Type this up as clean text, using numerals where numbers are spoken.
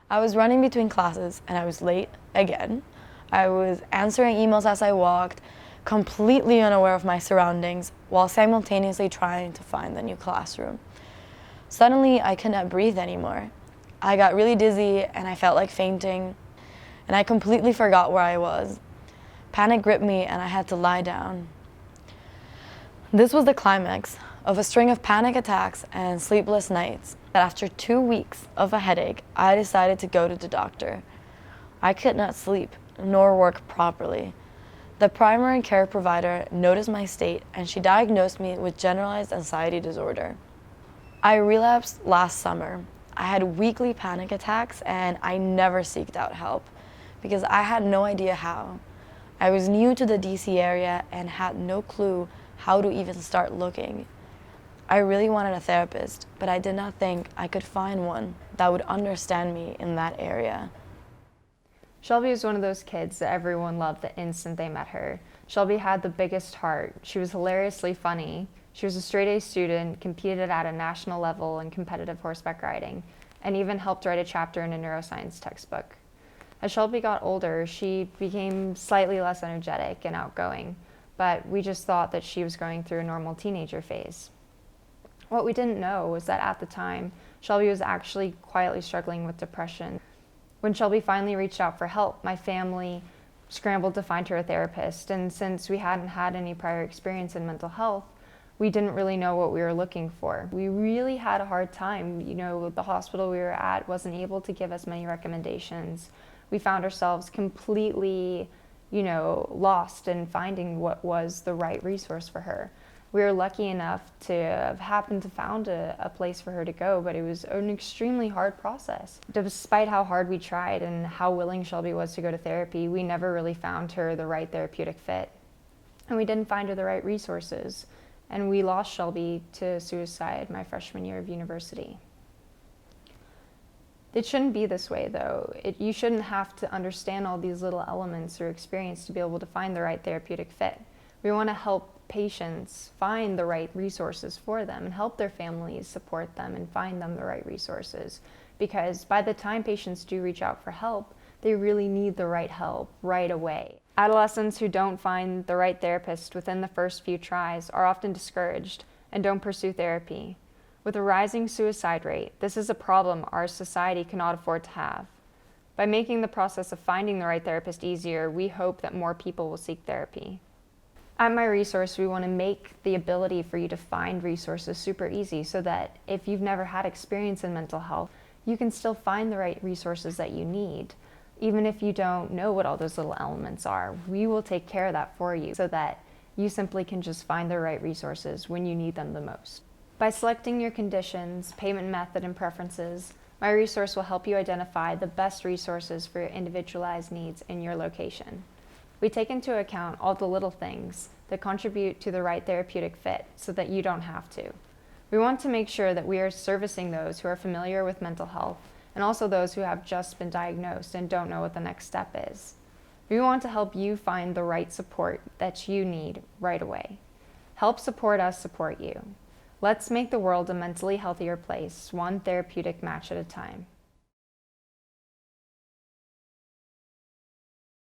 I was running between classes and I was late again. I was answering emails as I walked, completely unaware of my surroundings, while simultaneously trying to find the new classroom. Suddenly, I could not breathe anymore. I got really dizzy and I felt like fainting, and I completely forgot where I was. Panic gripped me and I had to lie down. This was the climax of a string of panic attacks and sleepless nights. After 2 weeks of a headache, I decided to go to the doctor. I could not sleep nor work properly. The primary care provider noticed my state and she diagnosed me with generalized anxiety disorder. I relapsed last summer. I had weekly panic attacks and I never sought out help because I had no idea how. I was new to the DC area and had no clue how to even start looking. I really wanted a therapist, but I did not think I could find one that would understand me in that area. Shelby was one of those kids that everyone loved the instant they met her. Shelby had the biggest heart. She was hilariously funny. She was a straight-A student, competed at a national level in competitive horseback riding, and even helped write a chapter in a neuroscience textbook. As Shelby got older, she became slightly less energetic and outgoing, but we just thought that she was going through a normal teenager phase. What we didn't know was that at the time, Shelby was actually quietly struggling with depression. When Shelby finally reached out for help, my family scrambled to find her a therapist, and since we hadn't had any prior experience in mental health, we didn't really know what we were looking for. We really had a hard time. The hospital we were at wasn't able to give us many recommendations. We found ourselves completely, lost in finding what was the right resource for her. We were lucky enough to have happened to found a place for her to go, but it was an extremely hard process. Despite how hard we tried and how willing Shelby was to go to therapy, we never really found her the right therapeutic fit. And we didn't find her the right resources. And we lost Shelby to suicide my freshman year of university. It shouldn't be this way, though. You shouldn't have to understand all these little elements or experience to be able to find the right therapeutic fit. We want to help patients find the right resources for them and help their families support them and find them the right resources. Because by the time patients do reach out for help, they really need the right help right away. Adolescents who don't find the right therapist within the first few tries are often discouraged and don't pursue therapy. With a rising suicide rate, this is a problem our society cannot afford to have. By making the process of finding the right therapist easier, we hope that more people will seek therapy. At MiResource, we want to make the ability for you to find resources super easy so that if you've never had experience in mental health, you can still find the right resources that you need. Even if you don't know what all those little elements are, we will take care of that for you so that you simply can just find the right resources when you need them the most. By selecting your conditions, payment method, and preferences, MiResource will help you identify the best resources for your individualized needs in your location. We take into account all the little things that contribute to the right therapeutic fit so that you don't have to. We want to make sure that we are servicing those who are familiar with mental health and also those who have just been diagnosed and don't know what the next step is. We want to help you find the right support that you need right away. Help support us support you. Let's make the world a mentally healthier place, one therapeutic match at a time.